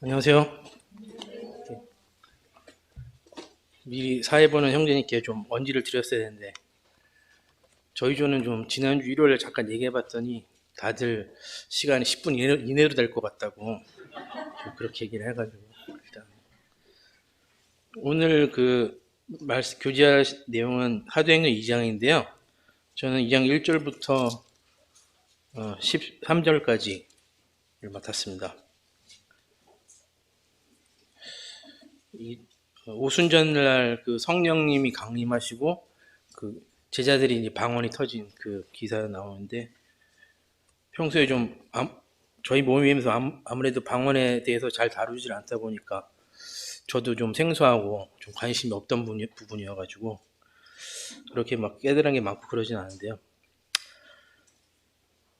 안녕하세요. 미리 사회 보는 형제님께 좀 언지를 드렸어야 되는데 저희 조는 좀 지난주 일요일에 잠깐 얘기해 봤더니 다들 시간이 10분 이내로 될 것 같다고 좀 그렇게 얘기를 해가지고 일단 오늘 그 말씀 교제할 내용은 사도행전 2장인데요. 저는 2장 1절부터 13절까지를 맡았습니다. 이 오순절날 그 성령님이 강림하시고 그 제자들이 이제 방언이 터진 그 기사가 나오는데 평소에 좀 저희 모임에서 아무래도 방언에 대해서 잘 다루질 않다 보니까 저도 좀 생소하고 좀 관심이 없던 부분이어가지고 그렇게 막 깨달은 게 많고 그러진 않은데요.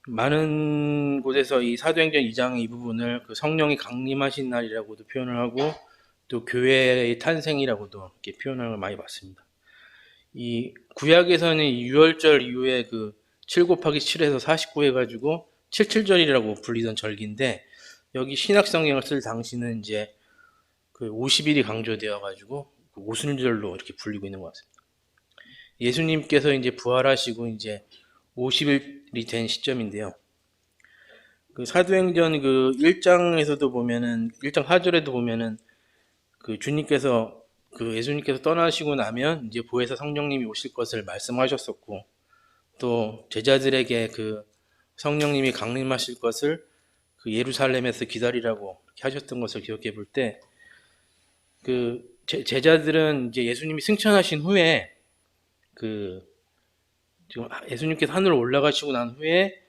많은 곳에서 이 사도행전 2장 이 부분을 그 성령이 강림하신 날이라고도 표현을 하고 또 교회의 탄생이라고도 이렇게 표현을 많이 봤습니다. 이 구약에서는 이 유월절 이후에 그 7 곱하기 7에서 49 해가지고 77절이라고 불리던 절기인데 여기 신약성경을 쓸 당시는 이제 그 50일이 강조되어가지고 그 오순절로 이렇게 불리고 있는 것 같습니다. 예수님께서 이제 부활하시고 이제 50일이 된 시점인데요. 그 사도행전 그 1장에서도 보면은 1장 4절에도 보면은 그 주님께서 그 예수님께서 떠나시고 나면 이제 보혜사 성령님이 오실 것을 말씀하셨었고 또 제자들에게 그 성령님이 강림하실 것을 그 예루살렘에서 기다리라고 하셨던 것을 기억해 볼 때 그 제자들은 이제 예수님이 승천하신 후에 그 지금 예수님께서 하늘로 올라가시고 난 후에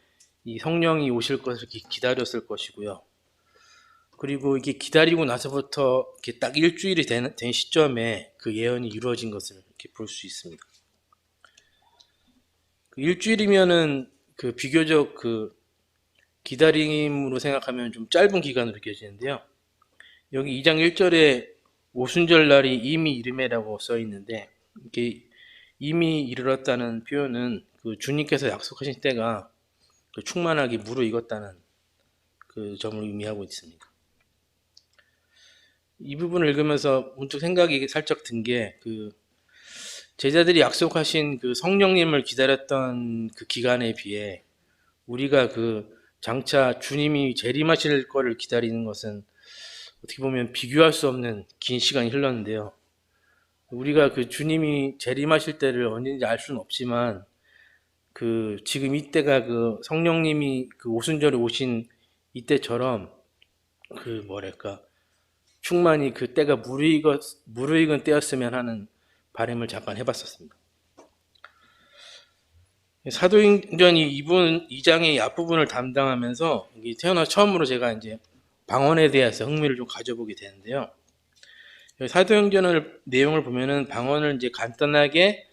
이 성령이 오실 것을 기다렸을 것이고요. 그리고 이게 기다리고 나서부터 이렇게 딱 일주일이 된 시점에 그 예언이 이루어진 것을 이렇게 볼 수 있습니다. 그 일주일이면은 그 비교적 그 기다림으로 생각하면 좀 짧은 기간으로 느껴지는데요. 여기 2장 1절에 오순절 날이 이미 이르매라고 써 있는데 이게 이미 이르렀다는 표현은 그 주님께서 약속하신 때가 그 충만하게 무르익었다는 그 점을 의미하고 있습니다. 이 부분을 읽으면서 문득 생각이 살짝 든 게 그 제자들이 약속하신 그 성령님을 기다렸던 그 기간에 비해 우리가 그 장차 주님이 재림하실 거를 기다리는 것은 어떻게 보면 비교할 수 없는 긴 시간이 흘렀는데요. 우리가 그 주님이 재림하실 때를 언제인지 알 수는 없지만 그 지금 이때가 그 성령님이 그 오순절에 오신 이때처럼 그 뭐랄까 충만히 그 때가 무르익은 때였으면 하는 바람을 잠깐 해봤었습니다. 사도행전 2장의 앞부분을 담당하면서 태어나 처음으로 제가 이제 방언에 대해서 흥미를 좀 가져보게 되는데요. 사도행전을 내용을 보면은 방언을 이제 간단하게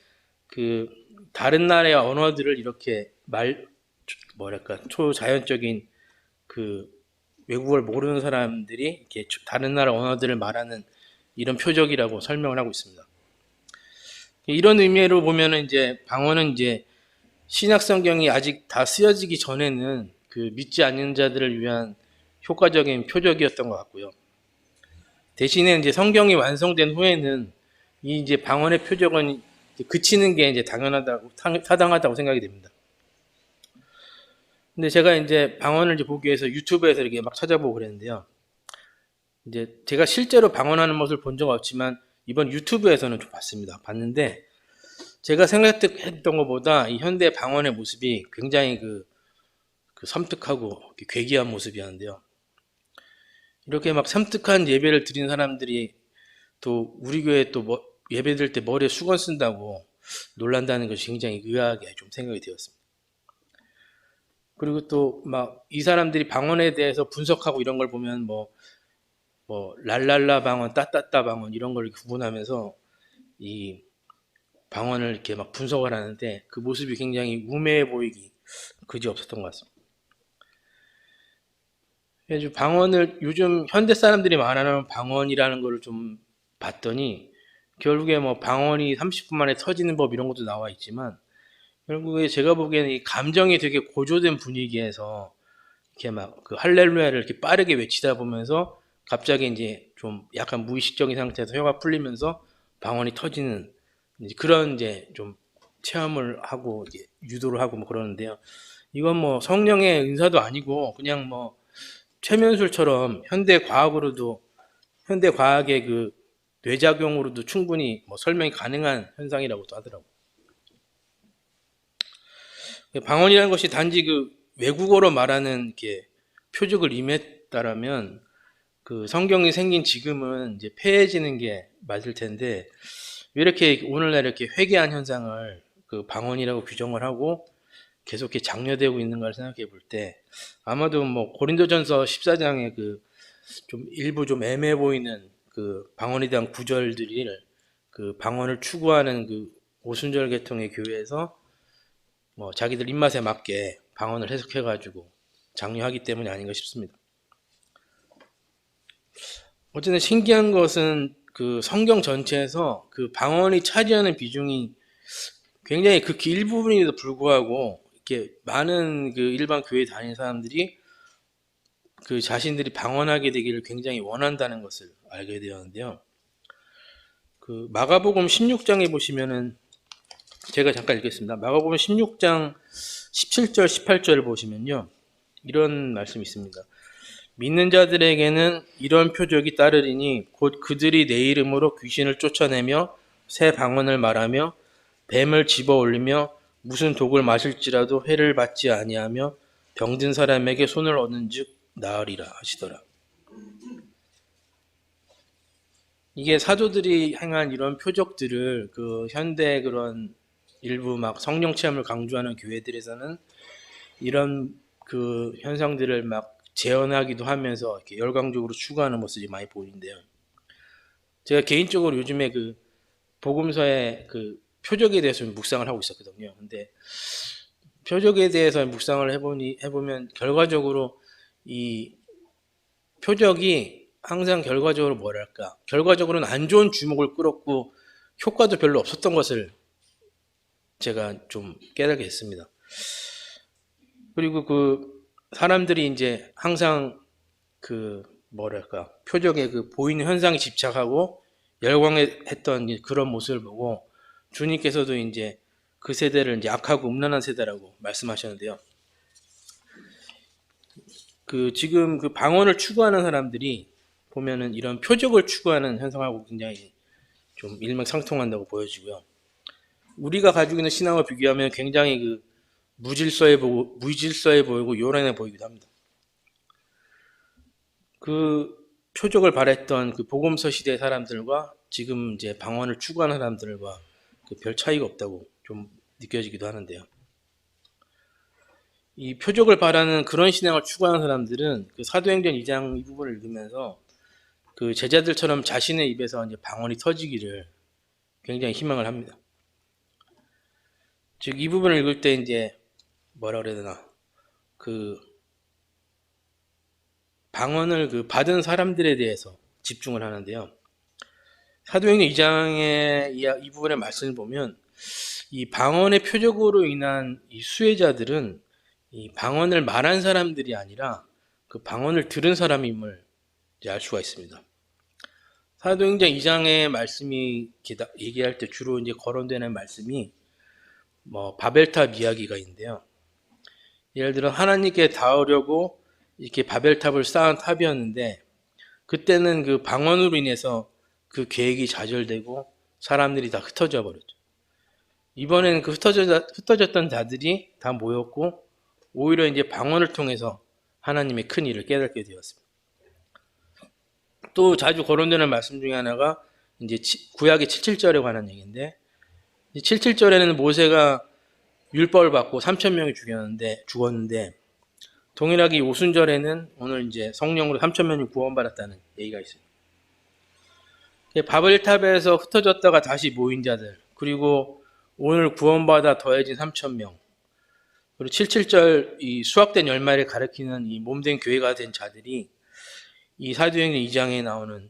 그 다른 나라의 언어들을 이렇게 뭐랄까 초자연적인 그 외국어를 모르는 사람들이 이렇게 다른 나라 언어들을 말하는 이런 표적이라고 설명을 하고 있습니다. 이런 의미로 보면은 이제 방언은 이제 신약 성경이 아직 다 쓰여지기 전에는 그 믿지 않는 자들을 위한 효과적인 표적이었던 것 같고요. 대신에 이제 성경이 완성된 후에는 이 이제 방언의 표적은 그치는 게 이제 당연하다고 타당하다고 생각이 됩니다. 근데 제가 이제 방언을 이제 보기 위해서 유튜브에서 이렇게 막 찾아보고 그랬는데요. 이제 제가 실제로 방언하는 모습을 본 적은 없지만 이번 유튜브에서는 좀 봤는데 제가 생각했던 것보다 이 현대 방언의 모습이 굉장히 그 섬뜩하고 괴기한 모습이었는데요. 이렇게 막 섬뜩한 예배를 드린 사람들이 또 우리 교회 또 예배 드릴 때 머리에 수건 쓴다고 놀란다는 것이 굉장히 의아하게 좀 생각이 되었습니다. 그리고 또 막 이 사람들이 방언에 대해서 분석하고 이런 걸 보면 뭐 랄랄라 방언, 따따따 방언 이런 걸 구분하면서 이 방언을 이렇게 막 분석을 하는데 그 모습이 굉장히 우매해 보이기 그지없었던 것 같습니다. 그래서 방언을 요즘 현대 사람들이 말하는 방언이라는 걸 좀 봤더니 결국에 뭐 방언이 30분 만에 터지는 법 이런 것도 나와 있지만 결국에 제가 보기에는 이 감정이 되게 고조된 분위기에서 이렇게 막 그 할렐루야를 이렇게 빠르게 외치다 보면서 갑자기 이제 좀 약간 무의식적인 상태에서 혀가 풀리면서 방언이 터지는 이제 그런 이제 좀 체험을 하고 이제 유도를 하고 뭐 그러는데요. 이건 뭐 성령의 은사도 아니고 그냥 뭐 최면술처럼 현대 과학의 그 뇌작용으로도 충분히 뭐 설명이 가능한 현상이라고도 하더라고요. 방언이라는 것이 단지 그 외국어로 말하는 이렇게 표적을 임했다라면 그 성경이 생긴 지금은 이제 폐해지는 게 맞을 텐데 왜 이렇게 오늘날 이렇게 회개한 현상을 그 방언이라고 규정을 하고 계속 이렇게 장려되고 있는가를 생각해 볼 때 아마도 뭐 고린도전서 14장에 그 좀 일부 좀 애매해 보이는 그 방언에 대한 구절들을 그 방언을 추구하는 그 오순절 계통의 교회에서 뭐 자기들 입맛에 맞게 방언을 해석해 가지고 장려하기 때문이 아닌가 싶습니다. 어쨌든 신기한 것은 그 성경 전체에서 그 방언이 차지하는 비중이 굉장히 극히 일부분에도 불구하고 이렇게 많은 그 일반 교회 다니는 사람들이 그 자신들이 방언하게 되기를 굉장히 원한다는 것을 알게 되었는데요. 그 마가복음 16장에 보시면은 제가 잠깐 읽겠습니다. 마가복음 16장 17절 18절을 보시면요. 이런 말씀이 있습니다. 믿는 자들에게는 이런 표적이 따르리니 곧 그들이 내 이름으로 귀신을 쫓아내며 새 방언을 말하며 뱀을 집어 올리며 무슨 독을 마실지라도 해를 받지 아니하며 병든 사람에게 손을 얻은즉 나으리라 하시더라. 이게 사도들이 행한 이런 표적들을 그 현대 그런 일부 막 성령 체험을 강조하는 교회들에서는 이런 그 현상들을 막 재현하기도 하면서 이렇게 열광적으로 추구하는 모습이 많이 보이는데요. 제가 개인적으로 요즘에 그 복음서의 그 표적에 대해서 묵상을 하고 있었거든요. 근데 표적에 대해서 묵상을 해보면 결과적으로 이 표적이 항상 결과적으로 뭐랄까 결과적으로는 안 좋은 주목을 끌었고 효과도 별로 없었던 것을 제가 좀 깨닫게 됐습니다. 그리고 그 사람들이 이제 항상 그 뭐랄까 표적의 그 보이는 현상에 집착하고 열광했던 그런 모습을 보고 주님께서도 이제 그 세대를 이제 악하고 음란한 세대라고 말씀하셨는데요. 그 지금 그 방언을 추구하는 사람들이 보면은 이런 표적을 추구하는 현상하고 굉장히 좀 일맥상통한다고 보여지고요. 우리가 가지고 있는 신앙을 비교하면 굉장히 그 무질서해 보이고 요란해 보이기도 합니다. 그 표적을 바랬던 그 복음서 시대 사람들과 지금 이제 방언을 추구하는 사람들과 그 별 차이가 없다고 좀 느껴지기도 하는데요. 이 표적을 바라는 그런 신앙을 추구하는 사람들은 그 사도행전 2장 이 부분을 읽으면서 그 제자들처럼 자신의 입에서 이제 방언이 터지기를 굉장히 희망을 합니다. 즉 이 부분을 읽을 때 이제 뭐라 그래야 되나 그 방언을 그 받은 사람들에 대해서 집중을 하는데요. 사도행전 2장의 이 부분의 말씀을 보면 이 방언의 표적으로 인한 이 수혜자들은 이 방언을 말한 사람들이 아니라 그 방언을 들은 사람임을 이제 알 수가 있습니다. 사도행전 2장의 말씀이 얘기할 때 주로 이제 거론되는 말씀이 뭐 바벨탑 이야기가 있는데요. 예를 들어 하나님께 닿으려고 이렇게 바벨탑을 쌓은 탑이었는데 그때는 그 방언으로 인해서 그 계획이 좌절되고 사람들이 다 흩어져 버렸죠. 이번에는 그 흩어졌던 자들이 다 모였고 오히려 이제 방언을 통해서 하나님의 큰 일을 깨닫게 되었습니다. 또 자주 거론되는 말씀 중에 하나가 이제 구약의 77절에 관한 얘기인데 77절에는 모세가 율법을 받고 3,000명이 죽었는데 동일하게 오순절에는 오늘 이제 성령으로 3,000명이 구원받았다는 얘기가 있어요. 바벨탑에서 흩어졌다가 다시 모인 자들 그리고 오늘 구원받아 더해진 3,000명 그리고 77절 이 수확된 열매를 가리키는 이 몸된 교회가 된 자들이 이 사도행전 2장에 나오는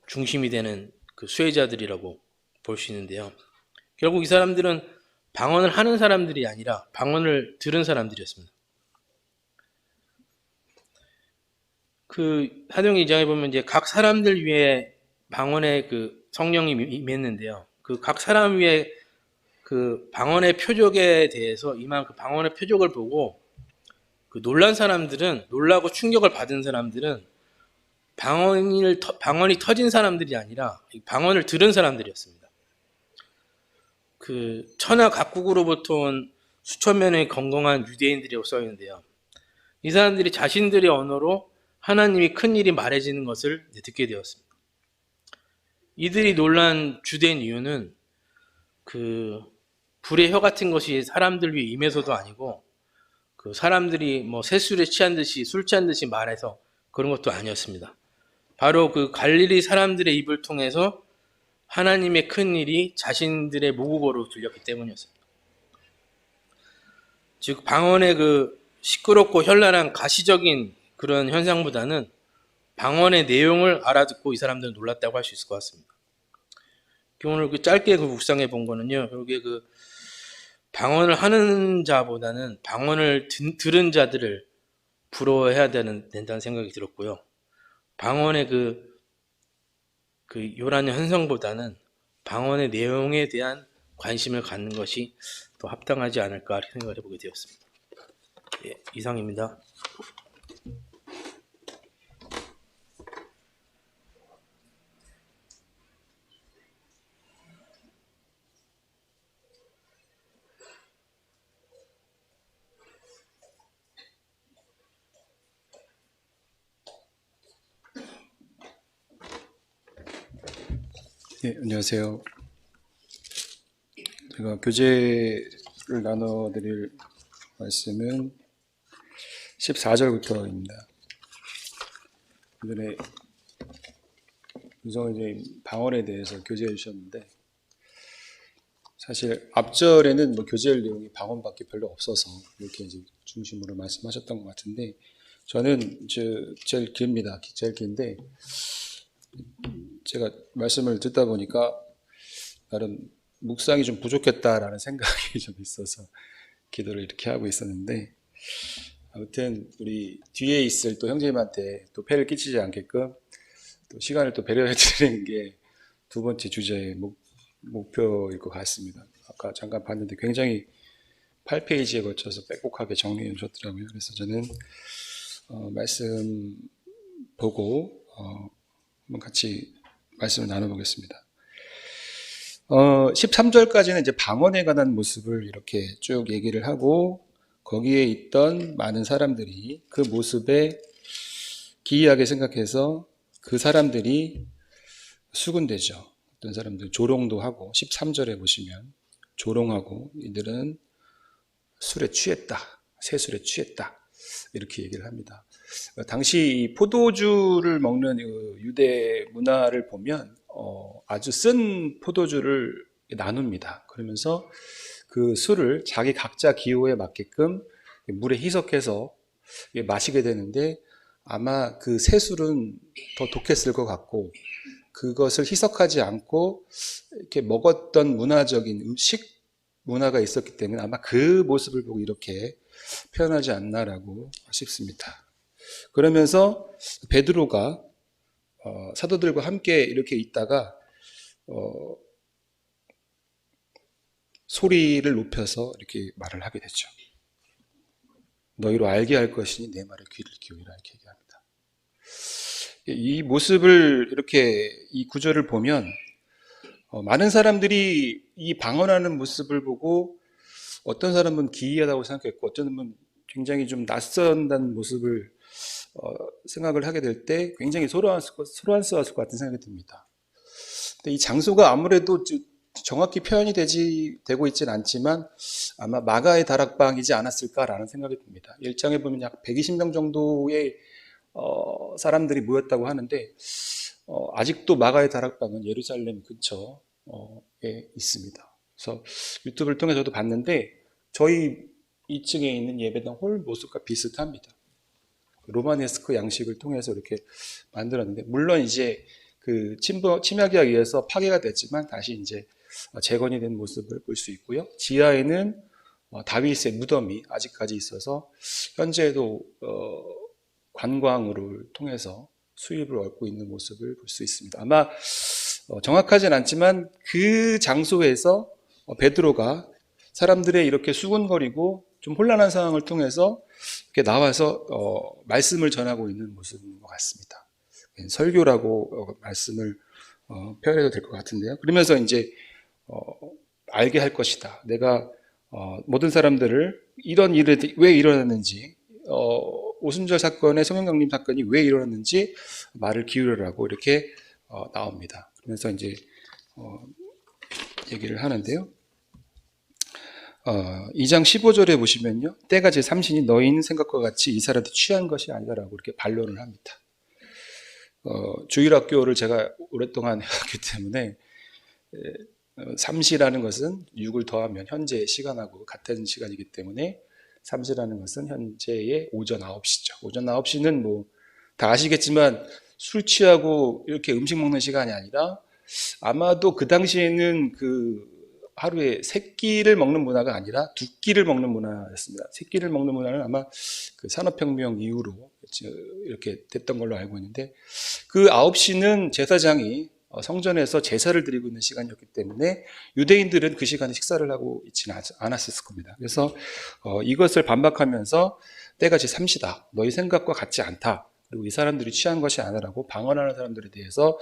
중심이 되는 그 수혜자들이라고 볼 수 있는데요. 결국 이 사람들은 방언을 하는 사람들이 아니라 방언을 들은 사람들이었습니다. 그 사도행전 2장에 보면 이제 각 사람들 위에 방언의 그 성령이 임했는데요. 그 각 사람 위에 그 방언의 표적에 대해서 임한 그 방언의 표적을 보고 그 놀라고 충격을 받은 사람들은 방언이 터진 사람들이 아니라 방언을 들은 사람들이었습니다. 그 천하 각국으로부터 온 수천 명의 건강한 유대인들이라고 써 있는데요. 이 사람들이 자신들의 언어로 하나님이 큰 일이 말해지는 것을 듣게 되었습니다. 이들이 놀란 주된 이유는 그 불의 혀 같은 것이 사람들 위에 임해서도 아니고 그 사람들이 뭐 새술에 취한 듯이 술 취한 듯이 말해서 그런 것도 아니었습니다. 바로 그 갈릴리 사람들의 입을 통해서 하나님의 큰 일이 자신들의 모국어로 들렸기 때문이었습니다. 즉 방언의 그 시끄럽고 현란한 가시적인 그런 현상보다는 방언의 내용을 알아듣고 이 사람들은 놀랐다고 할 수 있을 것 같습니다. 오늘 그 짧게 그 묵상해 본 거는요, 여기에 그 방언을 하는 자보다는 방언을 들은 자들을 부러워해야 된다는 생각이 들었고요. 방언의 그 요란한 현상보다는 방언의 내용에 대한 관심을 갖는 것이 더 합당하지 않을까 생각을 해보게 되었습니다. 예, 이상입니다. 네, 안녕하세요. 제가 교재를 나눠드릴 말씀은 14절부터입니다. 전에 윤성원님 방언에 대해서 교제해 주셨는데, 사실 앞절에는 뭐 교제할 내용이 방언밖에 별로 없어서 이렇게 이제 중심으로 말씀하셨던 것 같은데, 저는 제일 깁니다. 제일 긴데, 제가 말씀을 듣다 보니까 나름 묵상이 좀 부족했다라는 생각이 좀 있어서 기도를 이렇게 하고 있었는데, 아무튼 우리 뒤에 있을 또 형제님한테 또 폐를 끼치지 않게끔 또 시간을 또 배려해 드리는 게 두 번째 주제의 목표일 것 같습니다. 아까 잠깐 봤는데 굉장히 8페이지에 걸쳐서 빼곡하게 정리해 주셨더라고요. 그래서 저는 말씀 보고 한번 같이 말씀을 나눠보겠습니다. 13절까지는 이제 방언에 관한 모습을 이렇게 쭉 얘기를 하고, 거기에 있던 많은 사람들이 그 모습에 기이하게 생각해서 그 사람들이 수군대죠. 어떤 사람들 조롱도 하고, 13절에 보시면 조롱하고, 이들은 술에 취했다, 새술에 취했다, 이렇게 얘기를 합니다. 당시 포도주를 먹는 유대 문화를 보면 아주 쓴 포도주를 나눕니다. 그러면서 그 술을 자기 각자 기호에 맞게끔 물에 희석해서 마시게 되는데, 아마 그 새 술은 더 독했을 것 같고, 그것을 희석하지 않고 이렇게 먹었던 문화적인 음식 문화가 있었기 때문에 아마 그 모습을 보고 이렇게 표현하지 않나라고 싶습니다. 그러면서 베드로가 사도들과 함께 이렇게 있다가 소리를 높여서 이렇게 말을 하게 되죠. 너희로 알게 할 것이니 내 말에 귀를 기울이라, 이렇게 얘기합니다. 이 모습을 이렇게 이 구절을 보면 많은 사람들이 이 방언하는 모습을 보고 어떤 사람은 기이하다고 생각했고, 어떤 사람은 굉장히 좀 낯선다는 모습을 생각을 하게 될 때 굉장히 소란스러웠을 것 같은 생각이 듭니다. 근데 이 장소가 아무래도 정확히 표현이 되고 있지는 않지만 아마 마가의 다락방이지 않았을까라는 생각이 듭니다. 1장에 보면 약 120명 정도의 사람들이 모였다고 하는데, 아직도 마가의 다락방은 예루살렘 근처에 있습니다. 그래서 유튜브를 통해서도 봤는데 저희 2층에 있는 예배당 홀 모습과 비슷합니다. 로마네스크 양식을 통해서 이렇게 만들었는데, 물론 이제 그 침략에 의해서 파괴가 됐지만 다시 이제 재건이 된 모습을 볼 수 있고요. 지하에는 다윗의 무덤이 아직까지 있어서 현재도 관광을 통해서 수입을 얻고 있는 모습을 볼 수 있습니다. 아마 정확하진 않지만 그 장소에서 베드로가 사람들의 이렇게 수군거리고 좀 혼란한 상황을 통해서 이렇게 나와서 말씀을 전하고 있는 모습인 것 같습니다. 설교라고 말씀을 표현해도 될 것 같은데요. 그러면서 이제 알게 할 것이다. 내가 모든 사람들을 이런 일이 왜 일어났는지, 오순절 사건의 성령강림 사건이 왜 일어났는지 말을 기울여라고 이렇게 나옵니다. 그러면서 이제 얘기를 하는데요. 2장 15절에 보시면요. 때가 제3신이 너희는 생각과 같이 이 사람들이 취한 것이 아니다라고 이렇게 반론을 합니다. 주일학교를 제가 오랫동안 해왔기 때문에 삼시라는 것은 6을 더하면 현재의 시간하고 같은 시간이기 때문에 삼시라는 것은 현재의 오전 9시죠. 오전 9시는 뭐 다 아시겠지만 술 취하고 이렇게 음식 먹는 시간이 아니라 아마도 그 당시에는 그 하루에 세 끼를 먹는 문화가 아니라 두 끼를 먹는 문화였습니다. 세 끼를 먹는 문화는 아마 그 산업혁명 이후로 이렇게 됐던 걸로 알고 있는데, 그 9시는 제사장이 성전에서 제사를 드리고 있는 시간이었기 때문에 유대인들은 그 시간에 식사를 하고 있지는 않았을 겁니다. 그래서 이것을 반박하면서 때가 제3시다. 너희 생각과 같지 않다. 그리고 이 사람들이 취한 것이 아니라고 방언하는 사람들에 대해서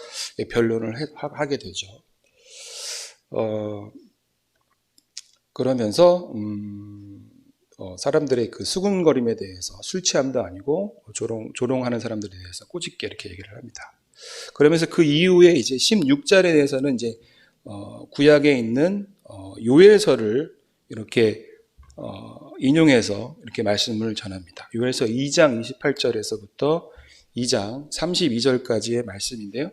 변론을 하게 되죠. 그러면서 사람들의 그 수군거림에 대해서 술 취함도 아니고 조롱하는 사람들에 대해서 꼬집게 이렇게 얘기를 합니다. 그러면서 그 이후에 이제 16절에 대해서는 이제 구약에 있는 요엘서를 이렇게 인용해서 이렇게 말씀을 전합니다. 요엘서 2장 28절에서부터 2장 32절까지의 말씀인데요.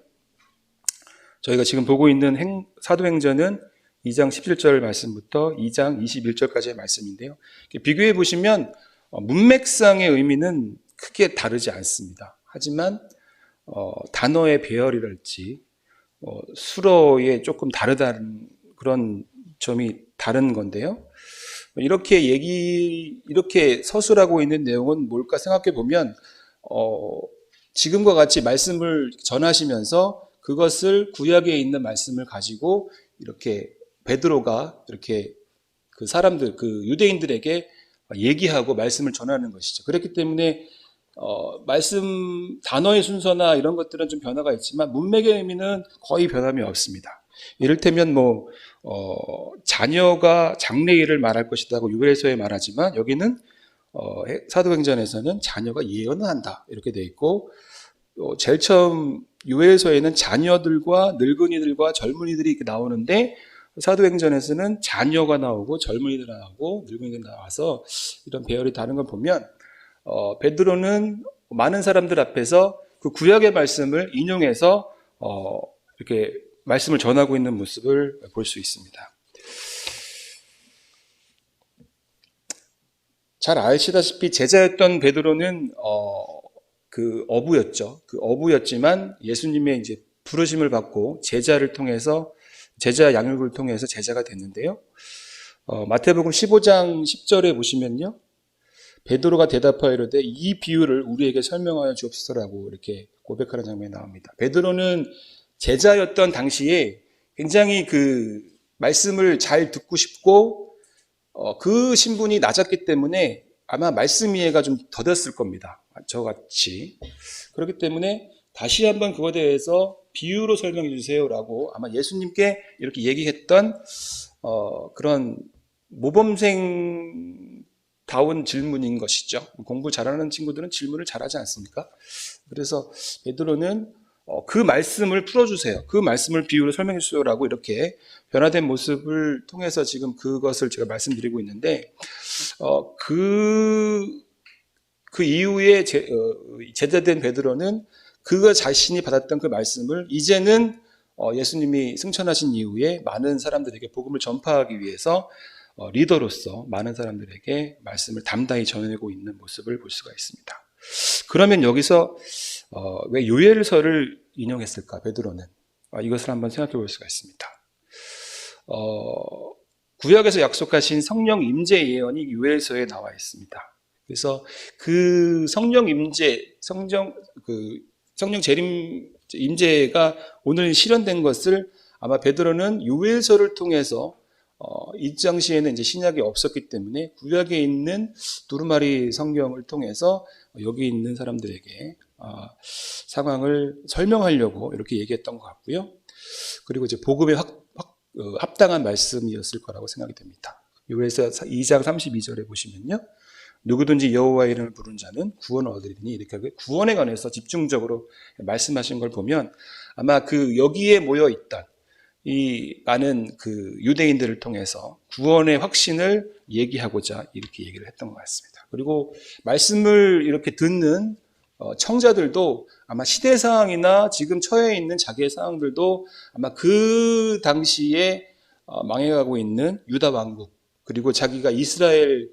저희가 지금 보고 있는 사도행전은 2장 17절 말씀부터 2장 21절까지의 말씀인데요. 비교해 보시면 문맥상의 의미는 크게 다르지 않습니다. 하지만 단어의 배열이랄지 수로에 조금 다르다는 그런 점이 다른 건데요. 이렇게 서술하고 있는 내용은 뭘까 생각해 보면 지금과 같이 말씀을 전하시면서 그것을 구약에 있는 말씀을 가지고 이렇게 베드로가 이렇게 그 사람들, 그 유대인들에게 얘기하고 말씀을 전하는 것이죠. 그렇기 때문에 말씀 단어의 순서나 이런 것들은 좀 변화가 있지만 문맥의 의미는 거의 변함이 없습니다. 이를테면 자녀가 장래일을 말할 것이라고 유엘서에 말하지만 여기는 사도행전에서는 자녀가 예언을 한다 이렇게 돼 있고, 제일 처음 요엘서에는 자녀들과 늙은이들과 젊은이들이 이렇게 나오는데 사도행전에서는 자녀가 나오고 젊은이들 나오고 늙은이들 나와서 이런 배열이 다른 걸 보면 베드로는 많은 사람들 앞에서 그 구약의 말씀을 인용해서 이렇게 말씀을 전하고 있는 모습을 볼 수 있습니다. 잘 아시다시피 제자였던 베드로는 그 어부였죠. 그 어부였지만 예수님의 이제 부르심을 받고 제자를 통해서 제자 양육을 통해서 제자가 됐는데요. 마태복음 15장 10절에 보시면요. 베드로가 대답하여 이르되 이 비유를 우리에게 설명하여 주옵소서라고 이렇게 고백하는 장면이 나옵니다. 베드로는 제자였던 당시에 굉장히 그 말씀을 잘 듣고 싶고 그 신분이 낮았기 때문에 아마 말씀 이해가 좀 더뎠을 겁니다. 저같이. 그렇기 때문에 다시 한번 그거에 대해서 비유로 설명해 주세요라고 아마 예수님께 이렇게 얘기했던 그런 모범생다운 질문인 것이죠. 공부 잘하는 친구들은 질문을 잘하지 않습니까? 그래서 베드로는 그 말씀을 풀어주세요. 그 말씀을 비유로 설명해 주세요라고 이렇게 변화된 모습을 통해서 지금 그것을 제가 말씀드리고 있는데, 그 이후에 제자된 베드로는 그가 자신이 받았던 그 말씀을 이제는 예수님이 승천하신 이후에 많은 사람들에게 복음을 전파하기 위해서 리더로서 많은 사람들에게 말씀을 담당히 전해내고 있는 모습을 볼 수가 있습니다. 그러면 여기서 왜 요엘서를 인용했을까, 베드로는? 이것을 한번 생각해 볼 수가 있습니다. 구약에서 약속하신 성령 임재 예언이 요엘서에 나와 있습니다. 그래서 그 성령 임재, 성령 재림 임재가 오늘 실현된 것을 아마 베드로는 요엘서를 통해서 이 당시에는 이제 신약이 없었기 때문에 구약에 있는 두루마리 성경을 통해서 여기 있는 사람들에게 상황을 설명하려고 이렇게 얘기했던 것 같고요. 그리고 이제 복음에 합당한 말씀이었을 거라고 생각이 됩니다. 요엘서 2장 32절에 보시면요. 누구든지 여호와의 이름을 부르는 자는 구원을 얻으리니 이렇게 하고 구원에 관해서 집중적으로 말씀하신 걸 보면 아마 그 여기에 모여 있던 이 많은 그 유대인들을 통해서 구원의 확신을 얘기하고자 이렇게 얘기를 했던 것 같습니다. 그리고 말씀을 이렇게 듣는 청자들도 아마 시대상황이나 지금 처해 있는 자기의 상황들도 아마 그 당시에 망해가고 있는 유다 왕국 그리고 자기가 이스라엘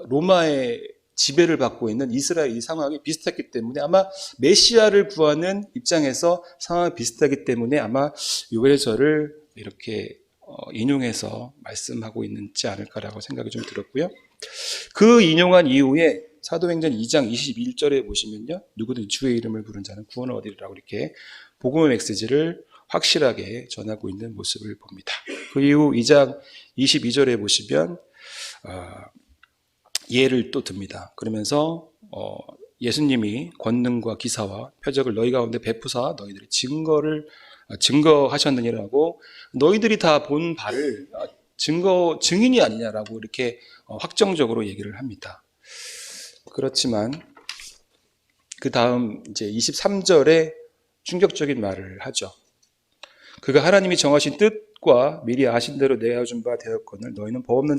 로마의 지배를 받고 있는 이스라엘 이 상황이 비슷했기 때문에 아마 메시아를 구하는 입장에서 상황이 비슷하기 때문에 아마 요엘서를 이렇게 인용해서 말씀하고 있지 않을까라고 생각이 좀 들었고요. 그 인용한 이후에 사도행전 2장 21절에 보시면요. 누구든 주의 이름을 부른 자는 구원을 얻으리라고 이렇게 복음의 메시지를 확실하게 전하고 있는 모습을 봅니다. 그 이후 2장 22절에 보시면 예를 또 듭니다. 그러면서 예수님이 권능과 기사와 표적을 너희 가운데 베푸사 너희들이 증거하셨느니라고 너희들이 다 본 바를 증인이 아니냐라고 이렇게 확정적으로 얘기를 합니다. 그렇지만 그 다음 이제 23절에 충격적인 말을 하죠. 그가 하나님이 정하신 뜻과 미리 아신 대로 내어준 바 되었거늘 너희는 법 없는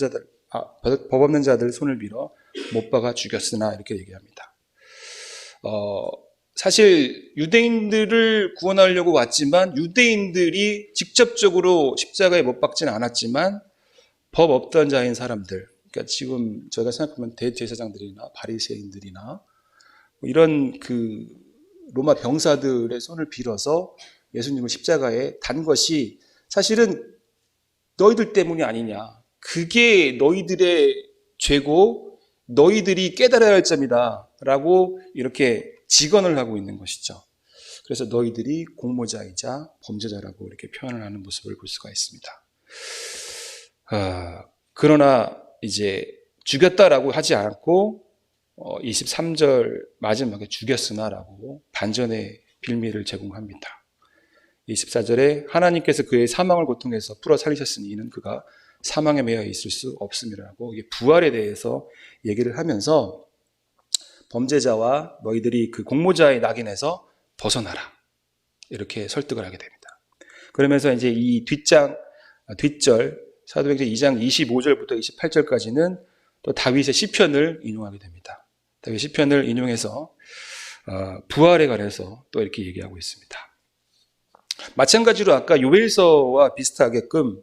자들 손을 빌어 못 박아 죽였으나 이렇게 얘기합니다. 사실 유대인들을 구원하려고 왔지만 유대인들이 직접적으로 십자가에 못 박지는 않았지만 법 없던 자인 사람들, 그러니까 지금 저희가 생각하면 대제사장들이나 바리새인들이나 이런 그 로마 병사들의 손을 빌어서 예수님을 십자가에 단 것이 사실은 너희들 때문이 아니냐. 그게 너희들의 죄고 너희들이 깨달아야 할 점이다 라고 이렇게 직언을 하고 있는 것이죠. 그래서 너희들이 공모자이자 범죄자라고 이렇게 표현을 하는 모습을 볼 수가 있습니다. 그러나 이제 죽였다라고 하지 않고 23절 마지막에 죽였으나라고 반전의 빌미를 제공합니다. 24절에 하나님께서 그의 사망을 고통해서 풀어 살리셨으니 이는 그가 사망에 매여 있을 수 없음이라고 이게 부활에 대해서 얘기를 하면서 범죄자와 너희들이 그 공모자의 낙인에서 벗어나라 이렇게 설득을 하게 됩니다. 그러면서 이제 이 뒷절 사도행전 2장 25절부터 28절까지는 또 다윗의 시편을 인용하게 됩니다. 다윗 시편을 인용해서 부활에 관해서 또 이렇게 얘기하고 있습니다. 마찬가지로 아까 요엘서와 비슷하게끔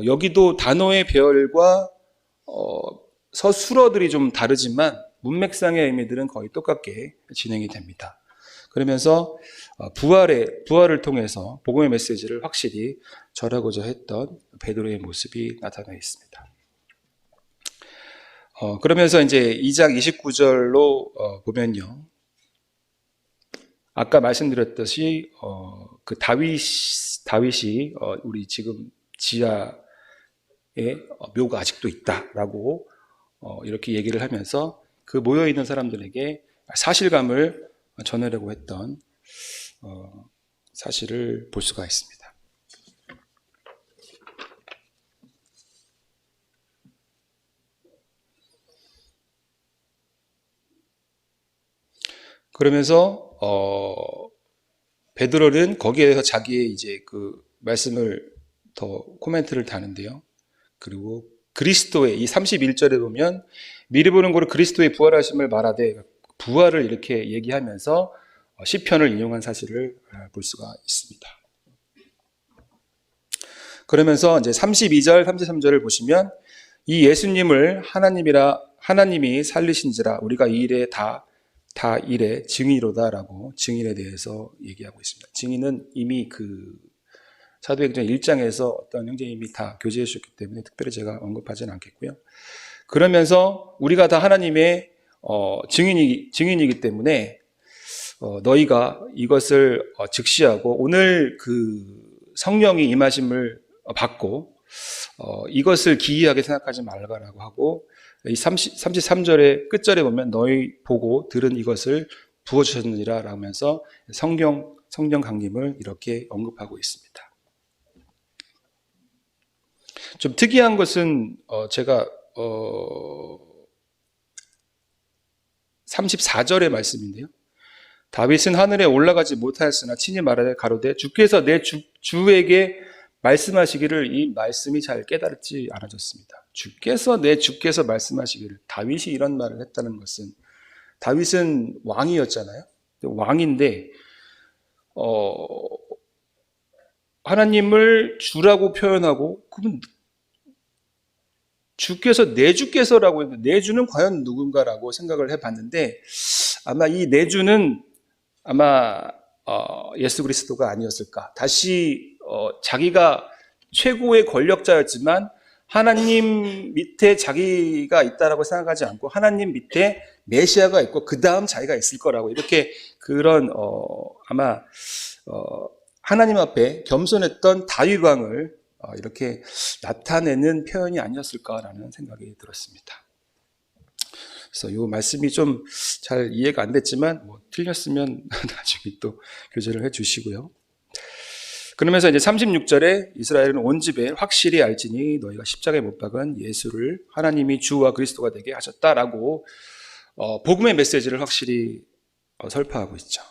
여기도 단어의 배열과 서술어들이 좀 다르지만 문맥상의 의미들은 거의 똑같게 진행이 됩니다. 그러면서 부활을 통해서 복음의 메시지를 확실히 전하고자 했던 베드로의 모습이 나타나 있습니다. 그러면서 이제 2장 29절로 보면요. 아까 말씀드렸듯이 그 다윗이 우리 지금 지하에 묘가 아직도 있다라고 이렇게 얘기를 하면서 그 모여 있는 사람들에게 사실감을 전하려고 했던 사실을 볼 수가 있습니다. 그러면서 베드로는 거기에 대해서 자기의 이제 그 말씀을 더 코멘트를 다는데요. 그리고 그리스도의 이 31절에 보면 미리 보는 거로 그리스도의 부활하심을 말하되 부활을 이렇게 얘기하면서 시편을 인용한 사실을 볼 수가 있습니다. 그러면서 이제 32절, 33절을 보시면 이 예수님을 하나님이 살리신지라 우리가 이 일에 다 일의 증인이로다라고 증인에 대해서 얘기하고 있습니다. 증인은 이미 그 사도행전 1장에서 어떤 형제님이 다 교제해 주셨기 때문에 특별히 제가 언급하지는 않겠고요. 그러면서 우리가 다 하나님의 증인이기 때문에 너희가 이것을 즉시하고 오늘 그 성령이 임하심을 받고 이것을 기이하게 생각하지 말라고 하고 이 33절의 끝절에 보면 너희 보고 들은 이것을 부어주셨느니라 라면서 성령 강림을 이렇게 언급하고 있습니다. 좀 특이한 것은 제가 34절의 말씀인데요. 다윗은 하늘에 올라가지 못하였으나 친히 말하되 가로되 주께서 내 주에게 말씀하시기를 이 말씀이 잘 깨달지 않아졌습니다. 주께서 말씀하시기를 다윗이 이런 말을 했다는 것은 다윗은 왕이었잖아요. 왕인데 하나님을 주라고 표현하고 그러면 주께서 내 주께서라고 했는데 내 주는 과연 누군가라고 생각을 해봤는데 아마 이 내 주는 아마 예수 그리스도가 아니었을까. 다시 자기가 최고의 권력자였지만 하나님 밑에 자기가 있다라고 생각하지 않고 하나님 밑에 메시아가 있고 그 다음 자기가 있을 거라고 이렇게 그런 아마 하나님 앞에 겸손했던 다윗 왕을 이렇게 나타내는 표현이 아니었을까라는 생각이 들었습니다. 그래서 이 말씀이 좀 잘 이해가 안 됐지만 틀렸으면 나중에 또 교제를 해주시고요. 그러면서 이제 36절에 이스라엘은 온 집에 확실히 알지니 너희가 십자가에 못 박은 예수를 하나님이 주와 그리스도가 되게 하셨다라고 복음의 메시지를 확실히 설파하고 있죠.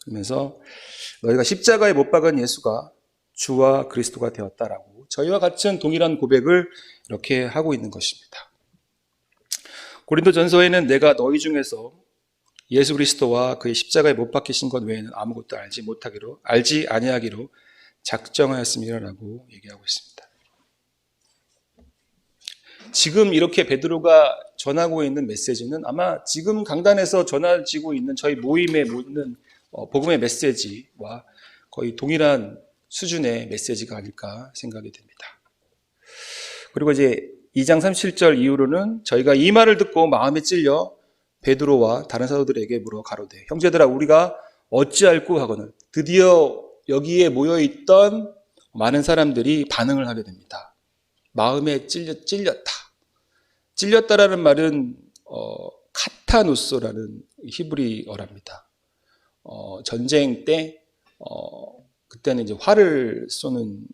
그러면서 너희가 십자가에 못 박은 예수가 주와 그리스도가 되었다라고 저희와 같은 동일한 고백을 이렇게 하고 있는 것입니다. 고린도전서에는 내가 너희 중에서 예수 그리스도와 그의 십자가에 못 박히신 것 외에는 아무것도 알지 아니하기로 작정하였음이라고 얘기하고 있습니다. 지금 이렇게 베드로가 전하고 있는 메시지는 아마 지금 강단에서 전해지고 있는 저희 모임에 모이는 복음의 메시지와 거의 동일한 수준의 메시지가 아닐까 생각이 됩니다. 그리고 이제 2장 37절 이후로는 저희가 이 말을 듣고 마음에 찔려 베드로와 다른 사도들에게 물어 가로되 형제들아 우리가 어찌할꼬 하거늘 드디어 여기에 모여있던 많은 사람들이 반응을 하게 됩니다. 마음에 찔렸다라는 말은 카타누소라는 히브리어랍니다. 전쟁 때 그때는 이제 활을 쏘는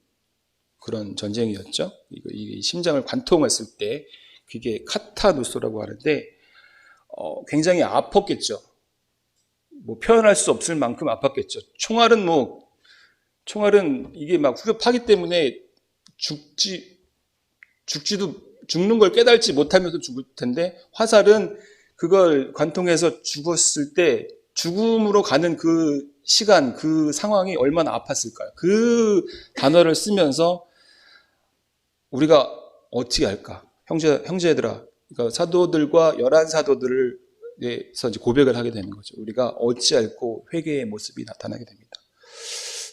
그런 전쟁이었죠. 이 심장을 관통했을 때 그게 카타누소라고 하는데 굉장히 아팠겠죠. 표현할 수 없을 만큼 아팠겠죠. 총알은 이게 막 후벼파기 때문에 죽는 걸 깨달지 못하면서 죽을 텐데 화살은 그걸 관통해서 죽었을 때 죽음으로 가는 그 시간, 그 상황이 얼마나 아팠을까요? 그 단어를 쓰면서 우리가 어떻게 할까? 형제들아, 그러니까 사도들과 11사도들에서 이제 고백을 하게 되는 거죠. 우리가 어찌할꼬 회개의 모습이 나타나게 됩니다.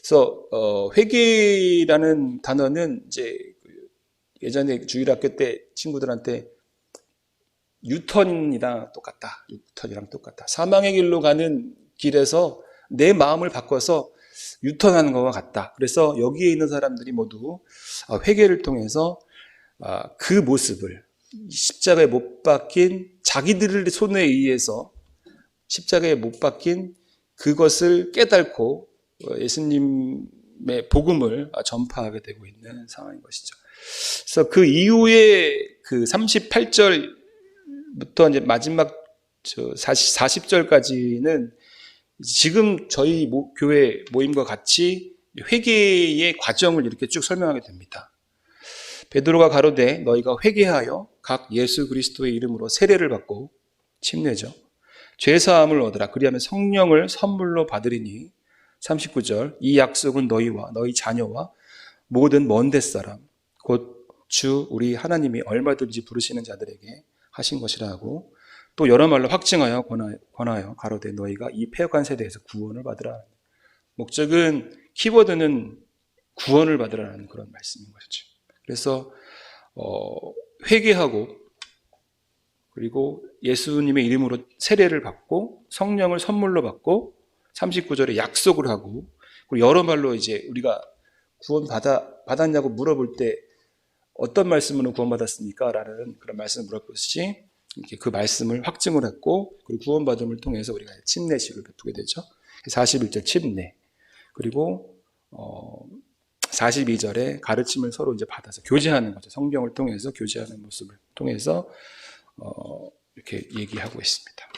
그래서 회개라는 단어는 이제 예전에 주일학교 때 친구들한테 유턴이랑 똑같다. 사망의 길로 가는 길에서 내 마음을 바꿔서 유턴하는 것과 같다. 그래서 여기에 있는 사람들이 모두 회개를 통해서 그 모습을 십자가에 못 박힌 자기들의 손에 의해서 십자가에 못 박힌 그것을 깨닫고 예수님의 복음을 전파하게 되고 있는 상황인 것이죠. 그래서 그 이후에 그 38절부터 이제 마지막 40절까지는 지금 저희 교회 모임과 같이 회개의 과정을 이렇게 쭉 설명하게 됩니다. 베드로가 가로되 너희가 회개하여 각 예수 그리스도의 이름으로 세례를 받고 침례죠. 죄사함을 얻으라. 그리하면 성령을 선물로 받으리니 39절 이 약속은 너희와 너희 자녀와 모든 먼 데사람 곧 주 우리 하나님이 얼마든지 부르시는 자들에게 하신 것이라 하고 또 여러 말로 확증하여 권하여 가로되 너희가 이 패역한 세대에서 구원을 받으라. 목적은 키워드는 구원을 받으라는 그런 말씀인 것이죠. 그래서 회개하고 그리고 예수님의 이름으로 세례를 받고 성령을 선물로 받고 39절에 약속을 하고, 그리고 여러 말로 이제 우리가 구원 받았냐고 물어볼 때 어떤 말씀으로 구원받았습니까? 라는 그런 말씀을 물어보듯이 이렇게 그 말씀을 확증을 했고, 그리고 구원받음을 통해서 우리가 침례식을 베푸게 되죠. 41절 침례. 그리고 42절에 가르침을 서로 이제 받아서 교제하는 거죠. 성경을 통해서 교제하는 모습을 통해서 이렇게 얘기하고 있습니다.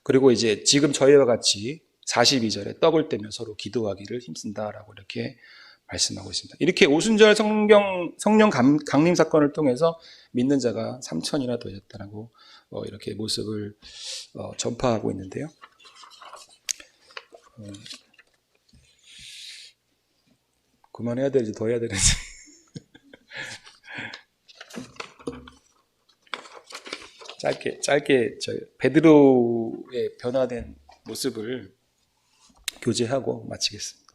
그리고 이제 지금 저희와 같이 42절에 떡을 떼며 서로 기도하기를 힘쓴다라고 이렇게 말씀하고 있습니다. 이렇게 오순절 성령 강림 사건을 통해서 믿는 자가 3천이나 더해졌다라고 이렇게 모습을 전파하고 있는데요. 그만해야 되는지 더 해야 되는지. 짧게 베드로의 변화된 모습을 교제하고 마치겠습니다.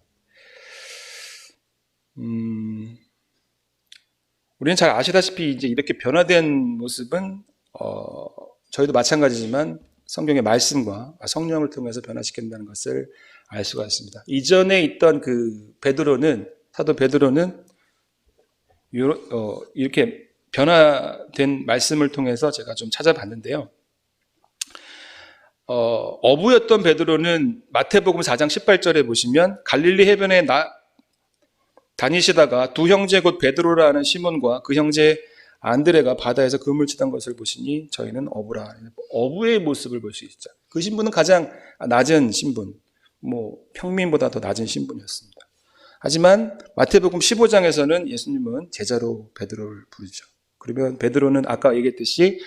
우리는 잘 아시다시피 이제 이렇게 변화된 모습은 저희도 마찬가지지만 성경의 말씀과 성령을 통해서 변화시킨다는 것을 알 수가 있습니다. 이전에 있던 그 사도 베드로는 이렇게 변화된 말씀을 통해서 제가 좀 찾아봤는데요. 어부였던 베드로는 마태복음 4장 18절에 보시면 갈릴리 해변에 다니시다가 두 형제 곧 베드로라 는 시몬과 그 형제 안드레가 바다에서 그물 치던 것을 보시니 저희는 어부라. 어부의 모습을 볼 수 있죠. 그 신분은 가장 낮은 신분, 평민보다 더 낮은 신분이었습니다. 하지만 마태복음 15장에서는 예수님은 제자로 베드로를 부르죠. 그러면 베드로는 아까 얘기했듯이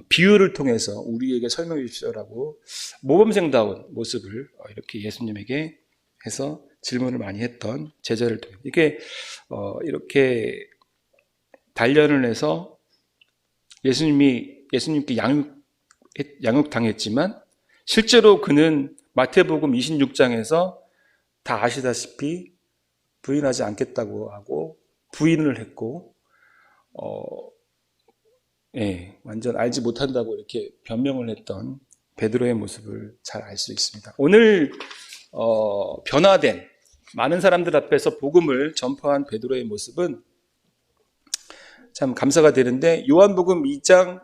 비유를 통해서 우리에게 설명해 주십시오라고 모범생다운 모습을 이렇게 예수님에게 해서 질문을 많이 했던 제자를 통해 이렇게 단련을 해서 예수님께 양육당했지만 실제로 그는 마태복음 26장에서 다 아시다시피 부인하지 않겠다고 하고 부인을 했고 완전 알지 못한다고 이렇게 변명을 했던 베드로의 모습을 잘 알 수 있습니다. 오늘 변화된 많은 사람들 앞에서 복음을 전파한 베드로의 모습은 참 감사가 되는데 요한복음 21장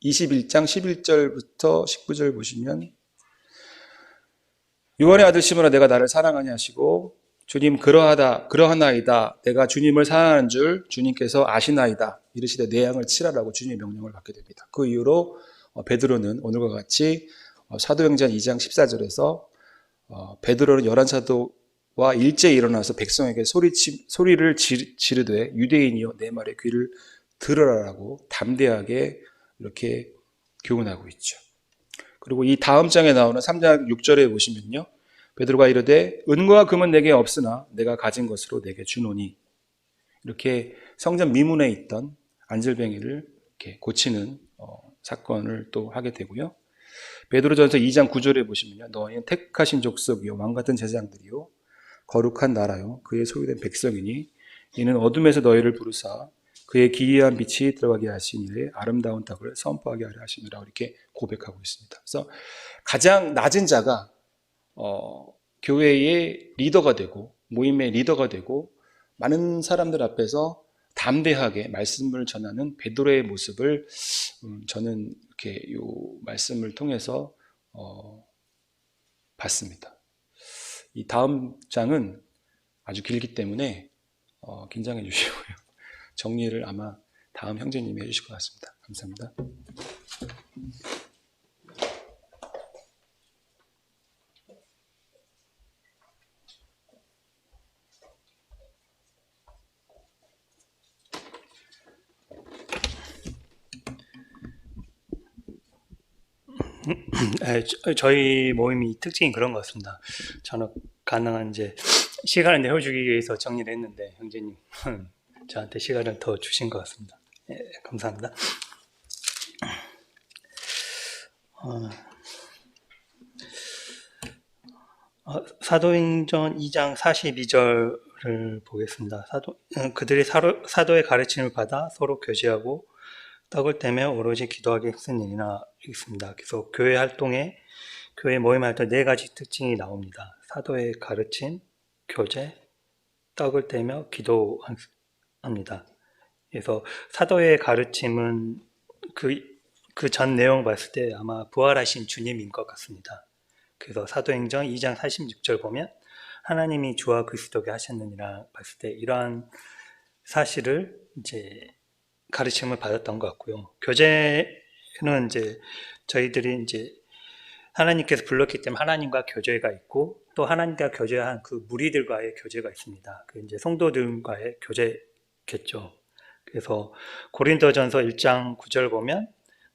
11절부터 19절 보시면 요한의 아들 시몬아 내가 나를 사랑하냐 하시고 주님 그러하나이다 내가 주님을 사랑하는 줄 주님께서 아시나이다 이르시되 내 양을 치라라고 주님의 명령을 받게 됩니다. 그 이후로 베드로는 오늘과 같이 사도행전 2장 14절에서 베드로는 11사도와 일제히 일어나서 백성에게 소리를 지르되 유대인이여 내 말에 귀를 들으라라고 담대하게 이렇게 교훈하고 있죠. 그리고 이 다음 장에 나오는 3장 6절에 보시면요. 베드로가 이르되 은과 금은 내게 없으나 내가 가진 것으로 내게 주노니 이렇게 성전 미문에 있던 안질뱅이를 이렇게 고치는 사건을 또 하게 되고요. 베드로전서 2장 9절에 보시면요. 너희는 택하신 족속이요 왕같은 제사장들이요 거룩한 나라요 그의 소유된 백성이니 이는 어둠에서 너희를 부르사 그의 기이한 빛이 들어가게 하신 이래 아름다운 떡을 선포하게 하려 하시느라 이렇게 고백하고 있습니다. 그래서 가장 낮은 자가 교회의 리더가 되고 모임의 리더가 되고 많은 사람들 앞에서 담대하게 말씀을 전하는 베드로의 모습을 저는 이렇게 이 말씀을 통해서 봤습니다. 이 다음 장은 아주 길기 때문에 긴장해 주시고요. 정리를 아마 다음 형제님이 해주실 것 같습니다. 감사합니다. 저희 모임이 특징이 그런 것 같습니다. 저는 가능한 이제 시간을 내어주기 위해서 정리를 했는데 형제님 저한테 시간을 더 주신 것 같습니다. 감사합니다. 사도행전 2장 42절에 말을 보겠습니다. 그들이 사도의 가르침을 받아 서로 교제하고 떡을 떼며 오로지 기도하기 힘쓴 일이나 있습니다. 그래서 교회 활동에 교회 모임 활동 네 가지 특징이 나옵니다. 사도의 가르침, 교제, 떡을 떼며 기도합니다. 그래서 사도의 가르침은 그 전 내용 봤을 때 아마 부활하신 주님인 것 같습니다. 그래서 사도행전 2장 46절 보면 하나님이 주와 그리스도께 하셨느니라 봤을 때 이러한 사실을 이제 가르침을 받았던 것 같고요. 교제는 이제 저희들이 이제 하나님께서 불렀기 때문에 하나님과 교제가 있고 또 하나님과 교제한 그 무리들과의 교제가 있습니다. 그 이제 성도들과의 교제겠죠. 그래서 고린도전서 1장 9절 보면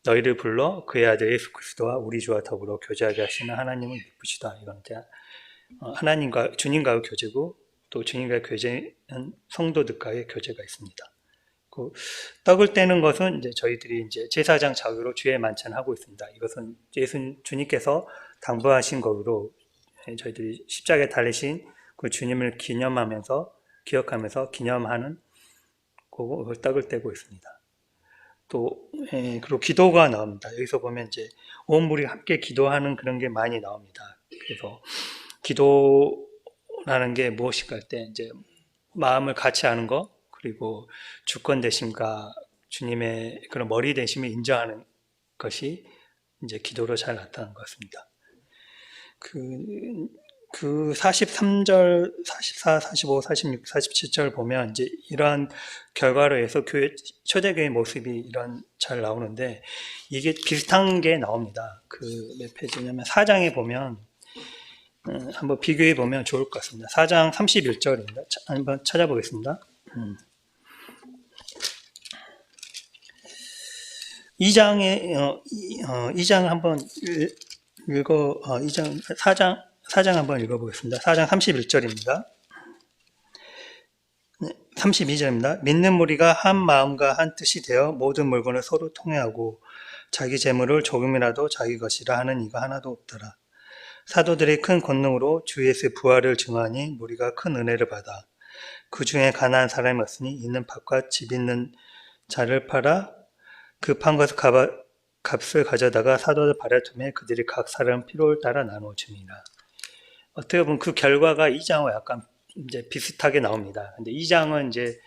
너희를 불러 그의 아들 예수 그리스도와 우리 주와 더불어 교제하게 하시는 하나님을 미쁘시다. 이건 이제 하나님과 주님과의 교제고 또 주님과의 교제는 성도들과의 교제가 있습니다. 그 떡을 떼는 것은 이제 저희들이 이제 제사장 자유로 주의 만찬하고 있습니다. 이것은 주님께서 당부하신 것으로 저희들이 십자가에 달리신 그 주님을 기억하면서 기념하는 거고 떡을 떼고 있습니다. 또 그리고 기도가 나옵니다. 여기서 보면 이제 온 무리 함께 기도하는 그런 게 많이 나옵니다. 그래서 기도라는 게 무엇일까 할 때 이제 마음을 같이 하는 거 그리고 주권 되심과 주님의 그런 머리 되심을 인정하는 것이 이제 기도로 잘 나타난 것 같습니다. 그 43절, 44, 45, 46, 47절 보면 이제 이러한 결과로 해서 초대교회 모습이 이런 잘 나오는데 이게 비슷한 게 나옵니다. 그 몇 페이지냐면 4장에 보면 한번 비교해 보면 좋을 것 같습니다. 4장 31절입니다. 한번 찾아보겠습니다. 2장을 한번 읽어 4장 한번 읽어보겠습니다. 4장 31절입니다. 32절입니다. 믿는 무리가 한 마음과 한 뜻이 되어 모든 물건을 서로 통회하고 자기 재물을 조금이라도 자기 것이라 하는 이가 하나도 없더라. 사도들의 큰 권능으로 주 예수의 부활을 증하니 무리가 큰 은혜를 받아 그 중에 가난한 사람이 없으니 있는 밭과 집 있는 자를 팔아 그 판 것을 값을 가져다가 사도들 발에 두매 그들이 각 사람 필요를 따라 나누어 줍니다. 어떻게 보면 그 결과가 2장과 약간 이제 비슷하게 나옵니다. 근데 2장은 이제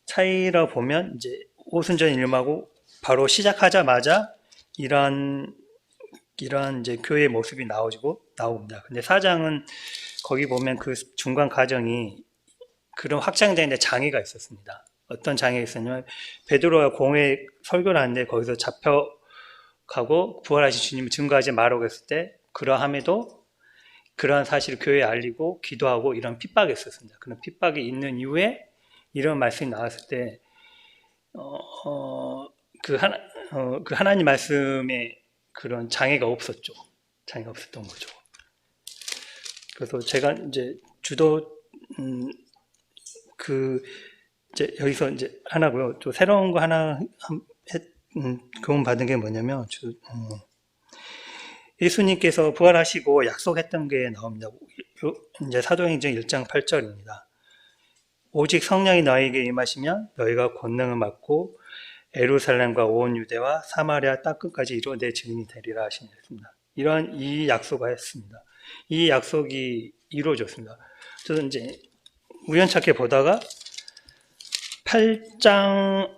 차이라 보면 이제 오순절 일하고 바로 시작하자마자 이런 이제 교회의 모습이 나옵니다. 근데 4장은 거기 보면 그 중간 과정이 그런 확장되는데 장애가 있었습니다. 어떤 장애가 있었냐면 베드로가 공회 설교를 하는데 거기서 잡혀가고 부활하신 주님을 증거하지 말라고 했을 때 그러함에도 그러한 사실을 교회에 알리고 기도하고 이런 핍박이 있었습니다. 그런 핍박이 있는 이후에 이런 말씀이 나왔을 때 그 하나님 말씀에 그런 장애가 없었죠. 장애가 없었던 거죠. 그래서 제가 이제 이제 여기서 이제 하나고요. 또 새로운 거 하나 교훈 받은 게 뭐냐면 예수님께서 부활하시고 약속했던 게 나옵니다. 이제 사도행전 1장 8절입니다. 오직 성령이 너희에게 임하시면 너희가 권능을 받고 예루살렘과 온 유대와 사마리아 땅 끝까지 이루어 내 증인이 되리라 하시습니다. 이 약속을 했습니다. 이 약속이 이루어졌습니다. 저는 이제 우연찮게 보다가 8장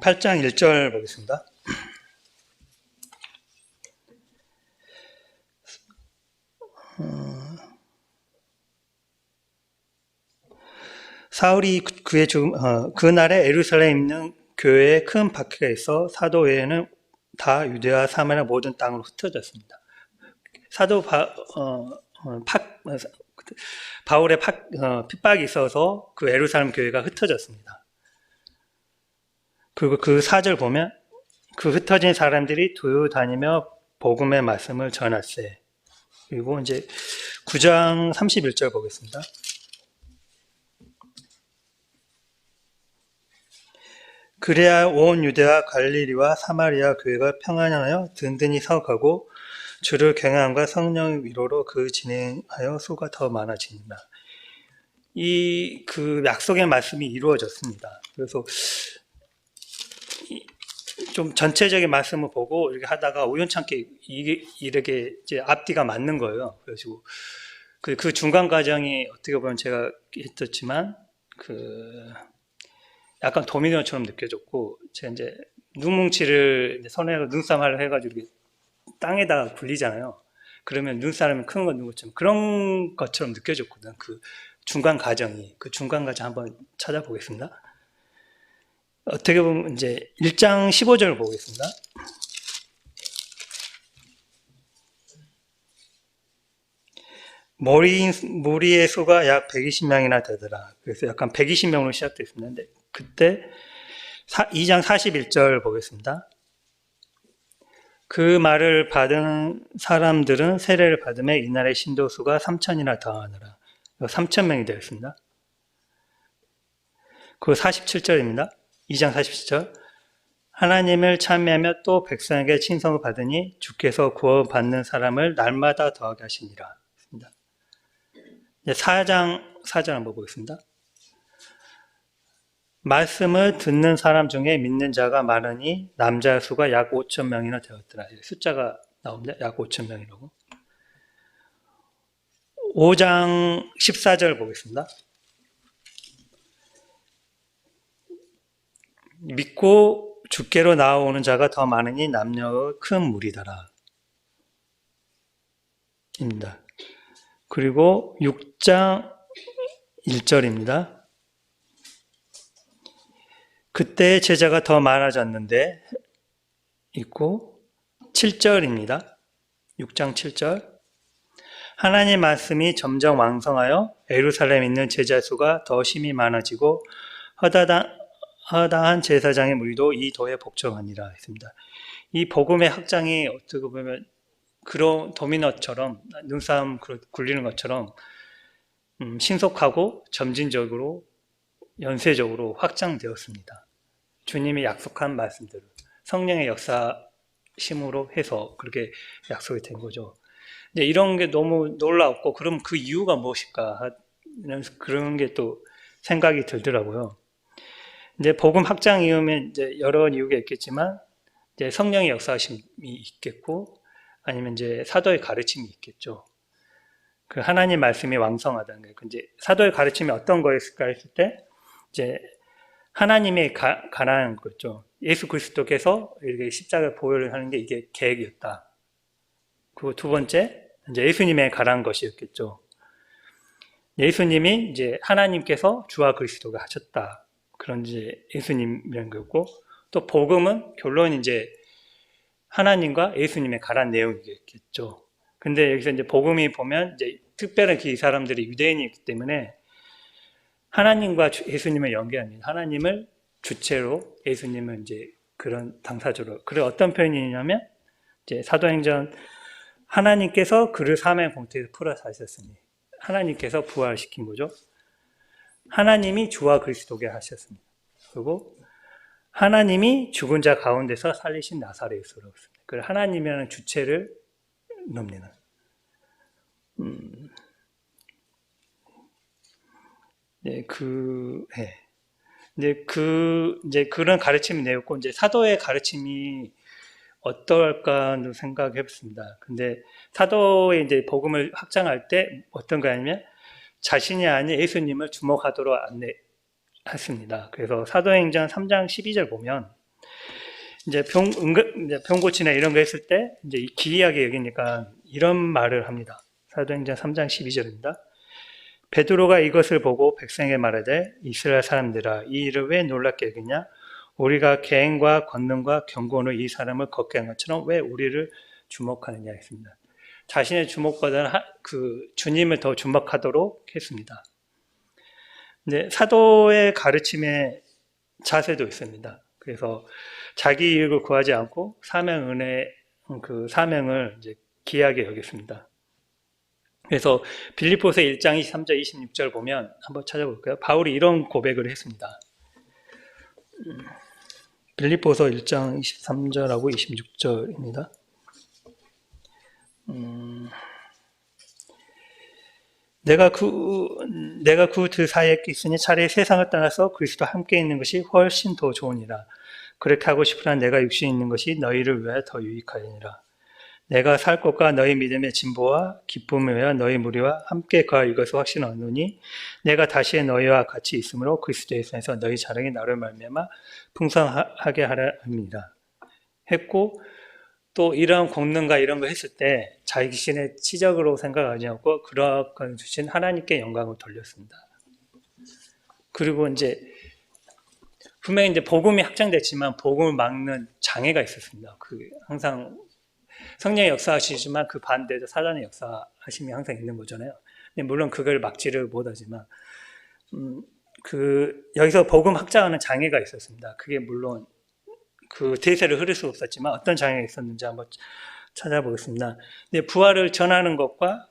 8장 1절 보겠습니다. 사울이 그날에 예루살렘에 있는 교회에 큰 박해가 있어 사도 외에는 다 유대와 사마리아 모든 땅으로 흩어졌습니다. 바울의 핍박이 있어서 그 예루살렘 교회가 흩어졌습니다. 그리고 그 4절 보면 그 흩어진 사람들이 두루다니며 복음의 말씀을 전할세. 그리고 이제 9장 31절 보겠습니다. 그래야 온 유대와 갈릴리와 사마리아 교회가 평안하여 든든히 사역하고 주를 경외함과 성령의 위로로 그 진행하여 수가 더 많아집니다. 이 그 약속의 말씀이 이루어졌습니다. 그래서 좀 전체적인 말씀을 보고 이렇게 하다가 우연찮게 이렇게 이제 앞뒤가 맞는 거예요. 그래서 그 중간 과정이 어떻게 보면 제가 했었지만 약간 도미노처럼 느껴졌고, 제가 이제 눈뭉치를 손에서 눈싸움을 해가지고 이렇게 땅에다가 굴리잖아요. 그러면 눈사람이 큰 건 누구처럼 그런 것처럼 느껴졌거든. 그 중간 과정이. 그 중간 과정 한번 찾아보겠습니다. 어떻게 보면 이제 1장 15절을 보겠습니다. 무리의 수가 약 120명이나 되더라. 그래서 약간 120명으로 시작됐습니다. 근데 그때 2장 41절 보겠습니다. 그 말을 받은 사람들은 세례를 받음에 이날의 신도 수가 3천이나 더하느라. 3,000명이 되었습니다. 그 47절입니다. 2장 47절. 하나님을 찬미하며 또 백성에게 칭송을 받으니 주께서 구원받는 사람을 날마다 더하게 하시니라. 4장 4절 한번 보겠습니다. 말씀을 듣는 사람 중에 믿는 자가 많으니 남자 수가 약 5,000명이나 되었더라. 숫자가 나옵니다. 약 5,000명이라고. 5장 14절 보겠습니다. 믿고 주께로 나아오는 자가 더 많으니 남녀의 큰 무리더라. 입니다. 그리고 6장 1절입니다. 그때 제자가 더 많아졌는데 있고 7절입니다. 6장 7절. 하나님 말씀이 점점 왕성하여 예루살렘에 있는 제자 수가 더 심히 많아지고 허다한 제사장의 무리도 이 도에 복종하니라 했습니다. 이 복음의 확장이 어떻게 보면 그런 도미노처럼 눈싸움 굴리는 것처럼 신속하고 점진적으로 연쇄적으로 확장되었습니다. 주님이 약속한 말씀대로 성령의 역사심으로 해서 그렇게 약속이 된 거죠. 근데 이런 게 너무 놀라웠고, 그럼 그 이유가 무엇일까 하는 그런 게 또 생각이 들더라고요. 이제 복음 확장 이유면 이제 여러 이유가 있겠지만, 이제 성령의 역사심이 있겠고, 아니면 이제 사도의 가르침이 있겠죠. 그 하나님 말씀이 왕성하다는 거예요. 이제 사도의 가르침이 어떤 거였을까 했을 때, 이제 하나님의 가난한 거죠. 예수 그리스도께서 이렇게 십자가 보혈을 하는 게 이게 계획이었다. 그리고 두 번째, 이제 예수님의 가난한 것이었겠죠. 예수님이 이제 하나님께서 주와 그리스도가 하셨다. 그런 이제 예수님이라는 거였고, 또 복음은 결론 이제 하나님과 예수님의 가난 내용이겠죠. 근데 여기서 이제 복음이 보면 이제 특별히 이 사람들이 유대인이기 때문에 하나님과 예수님을 연계하는, 하나님을 주체로 예수님은 이제 그런 당사자로. 그래 어떤 표현이냐면 이제 사도행전 하나님께서 그를 사망의 공터에서 풀어 사셨으니 하나님께서 부활시킨 거죠. 하나님이 주와 그리스도게 하셨습니다. 그리고 하나님이 죽은 자 가운데서 살리신 나사렛 예수라고 했습니다. 그 하나님이라는 주체를 넣습니다. 이제 그런 가르침이 내었고, 이제 사도의 가르침이 어떨까 하는 생각을 해봤습니다. 근데 사도의 이제 복음을 확장할 때 어떤 거냐면 자신이 아닌 예수님을 주목하도록 안내했습니다. 그래서 사도행전 3장 12절 보면 이제 병 고치나 이런 거 했을 때 이제 기이하게 여기니까 이런 말을 합니다. 사도행전 3장 12절입니다. 베드로가 이것을 보고 백성에게 말하되 이스라엘 사람들아 이 일을 왜 놀랍게 여기냐? 우리가 계행과 권능과 경건으로 이 사람을 걷게 한 것처럼 왜 우리를 주목하느냐 했습니다. 자신의 주목보다는 그 주님을 더 주목하도록 했습니다. 근데 사도의 가르침의 자세도 있습니다. 그래서 자기 이익을 구하지 않고 그 사명을 이제 귀하게 여겼습니다. 그래서 빌립보서 1장 23절 26절 보면 한번 찾아볼까요? 바울이 이런 고백을 했습니다. 빌립보서 1장 23절하고 26절입니다. 내가 그 둘 사이에 있으니 차라리 세상을 떠나서 그리스도와 함께 있는 것이 훨씬 더 좋으니라. 그렇게 하고 싶으나 내가 육신에 있는 것이 너희를 위하여 더 유익하니라. 내가 살 것과 너희 믿음의 진보와 기쁨을 위하여 너희 무리와 함께 거할 이것을 확신하노니 내가 다시 너희와 같이 있으므로 그리스도 예수에서 너희 자랑이 나를 말미암아 풍성하게 하라 합니다. 했고 또 이런 권능과 이런 거 했을 때 자기 자신의 치적으로 생각하지 않고 그러한 주신 하나님께 영광을 돌렸습니다. 그리고 이제 분명히 이제 복음이 확장됐지만 복음을 막는 장애가 있었습니다. 그 항상 성령의 역사하시지만 그 반대로 사단의 역사하심이 항상 있는 거잖아요. 근데 물론 그걸 막지를 못하지만 여기서 복음 확장하는 장애가 있었습니다. 그게 물론 그 대세를 흐를 수 없었지만 어떤 장애가 있었는지 한번 찾아보겠습니다. 근데 부활을 전하는 것과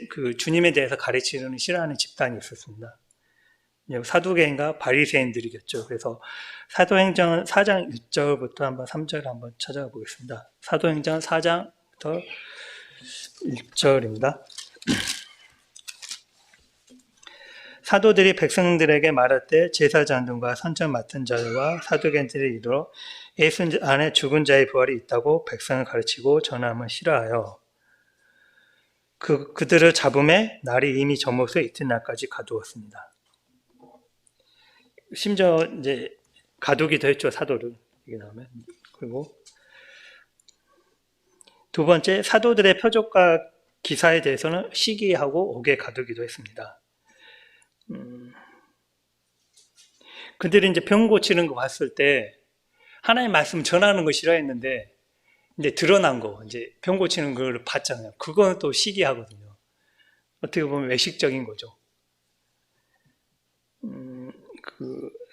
그 주님에 대해서 가르치는 싫어하는 집단이 있었습니다. 사두개인과 바리새인들이겠죠. 그래서 사도행전 4장 1절부터 한번 3절 한번 찾아보겠습니다. 사도행전 4장부터 1절입니다. 사도들이 백성들에게 말할 때 제사장들과 선전 맡은 자와 사두개인들이 이르러 예수 안에 죽은 자의 부활이 있다고 백성을 가르치고 전함을 싫어하여 그들을 잡음에 날이 이미 저물어서 이튿날까지 가두었습니다. 심지어 이제 가두기도 했죠, 사도를. 이게 나오면. 그리고 두 번째, 사도들의 표적과 기사에 대해서는 시기하고 옥에 가두기도 했습니다. 그들이 이제 병 고치는 거 봤을 때 하나님 말씀 전하는 거 싫어했는데 이제 드러난 거, 이제 병 고치는 걸 봤잖아요. 그건 또 시기하거든요. 어떻게 보면 외식적인 거죠.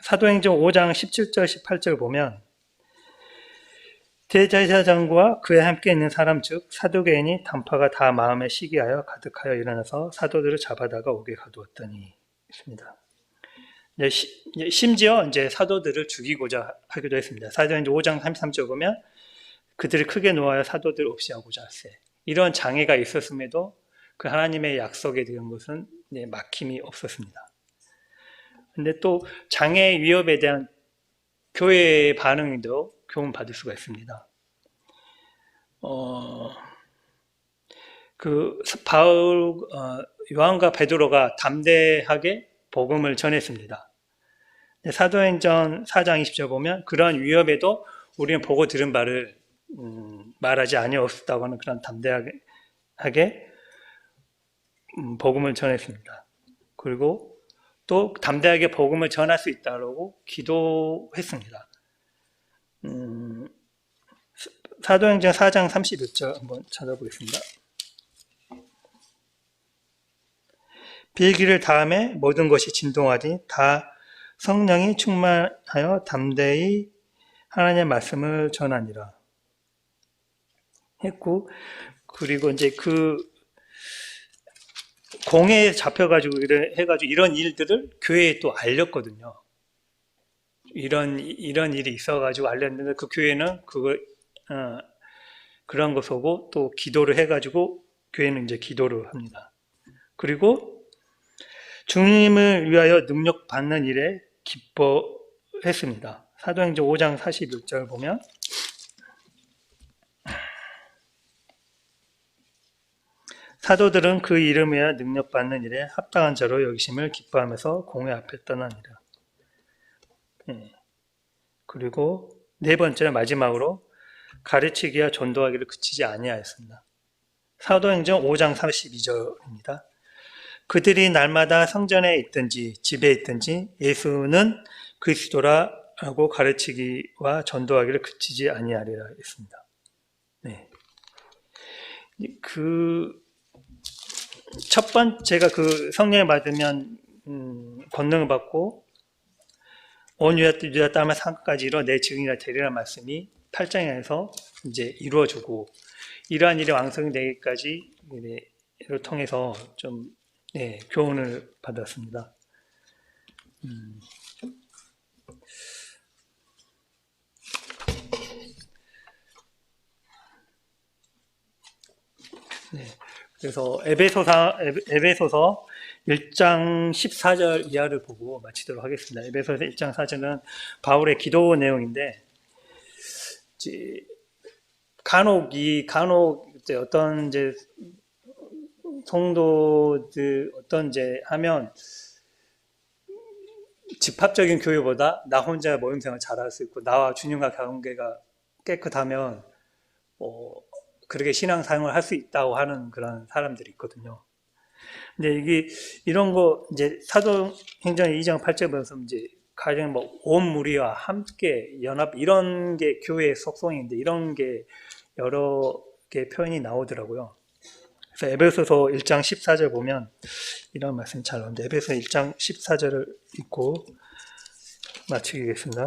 사도행전 5장 17절 18절 보면 대제사장과 그에 함께 있는 사람 즉 사두개인이 단파가 다 마음에 시기하여 가득하여 일어나서 사도들을 잡아다가 옥에 가두었더니 있습니다. 심지어 이제 사도들을 죽이고자 하기도 했습니다. 사도행전 5장 33절 보면 그들이 크게 노하여 사도들 없이 하고자 하세. 이런 장애가 있었음에도 그 하나님의 약속에 대한 것은 막힘이 없었습니다. 근데 또 장애 위협에 대한 교회의 반응도 교훈받을 수가 있습니다. 요한과 베드로가 담대하게 복음을 전했습니다. 사도행전 4장 20절 보면 그러한 위협에도 우리는 보고 들은 바를 말하지 아니었다고 하는 그런 담대하게 복음을 전했습니다. 그리고 또 담대하게 복음을 전할 수 있다고 기도했습니다. 사도행전 4장 31절 한번 찾아보겠습니다. 빌기를 다음에 모든 것이 진동하니 다 성령이 충만하여 담대히 하나님의 말씀을 전하니라 했고, 그리고 이제 그 공회에 잡혀가지고 이런 일들을 교회에 또 알렸거든요. 이런 일이 있어가지고 알렸는데 그 교회는 그런 거 보고 또 기도를 해가지고 교회는 이제 기도를 합니다. 그리고 주님을 위하여 능력 받는 일에 기뻐했습니다. 사도행전 5장 41절 보면 사도들은 그 이름에 능력 받는 일에 합당한 자로 여기심을 기뻐하면서 공회 앞에 떠나니라. 그리고 네 번째 마지막으로 가르치기와 전도하기를 그치지 아니하였습니다. 사도행전 5장 32절입니다. 그들이 날마다 성전에 있든지 집에 있든지 예수는 그리스도라고 가르치기와 전도하기를 그치지 아니하리라 했습니다. 네. 첫 번째가 성령을 받으면 권능을 받고 온 유다 땅을 산까지로 내 증인이라 되리라 말씀이 8장에서 이제 이루어지고 이러한 일이 왕성이 되기까지를 통해서 좀 교훈을 받았습니다. 그래서 에베소서 1장 14절 이하를 보고 마치도록 하겠습니다. 에베소서 1장 4절은 바울의 기도 내용인데, 간혹 이제 어떤 이제 성도들 어떤 이제 하면 집합적인 교회보다 나 혼자 모임생활 잘할 수 있고 나와 주님과 관계가 깨끗하면 그렇게 신앙 사용을 할 수 있다고 하는 그런 사람들이 있거든요. 근데 이런 거 이제 사도행전 2장 8절 보면서 이제 가령 온 무리와 함께 연합 이런 게 교회의 속성인데 이런 게 여러 개 표현이 나오더라고요. 그래서 에베소서 1장 14절 보면 이런 말씀이 잘 나오는데 에베소 1장 14절을 읽고 마치겠습니다.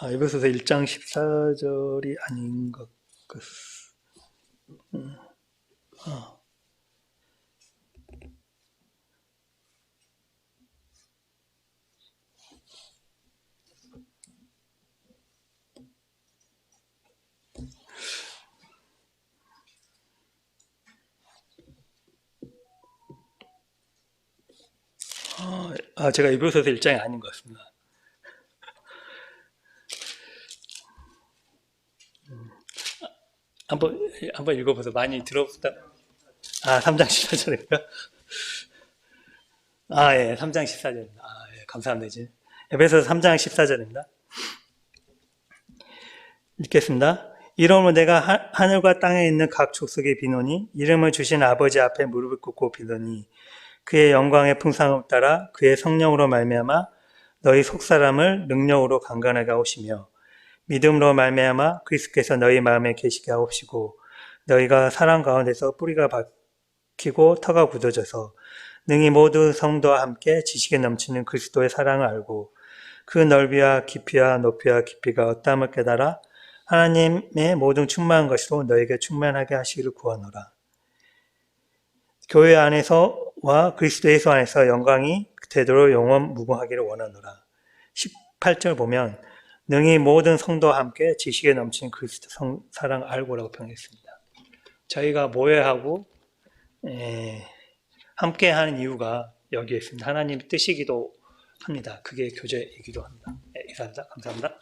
에베소서 1장 14절이 아닌 것 같습니다. 제가 에베소서 1장이 아닌 것 같습니다. 한번 읽어보세요. 많이 들어보다. 3장 14절인가? 예, 3장 14절입니다. 예, 감사합니다. 이제 에베소서 3장 14절입니다. 읽겠습니다. 이러므로 내가 하늘과 땅에 있는 각 족속에 비노니 이름을 주신 아버지 앞에 무릎을 꿇고 비노니 그의 영광의 풍성함을 따라 그의 성령으로 말미암아 너희 속사람을 능력으로 강건하게 하시며 믿음으로 말미암아 그리스도께서 너희 마음에 계시게 하옵시고 너희가 사랑 가운데서 뿌리가 박히고 터가 굳어져서 능히 모든 성도와 함께 지식에 넘치는 그리스도의 사랑을 알고 그 넓이와 깊이와 높이와 깊이가 어떠함을 깨달아 하나님의 모든 충만한 것으로 너에게 충만하게 하시기를 구하노라. 교회 안에서와 그리스도 예수 안에서 영광이 되도록 영원 무궁하기를 원하노라. 18절 보면 능히 모든 성도와 함께 지식에 넘치는 그리스도 사랑 알고라고 표현했습니다. 저희가 모여하고 함께 하는 이유가 여기에 있습니다. 하나님 뜻이기도 합니다. 그게 교제이기도 합니다. 이상입니다. 감사합니다.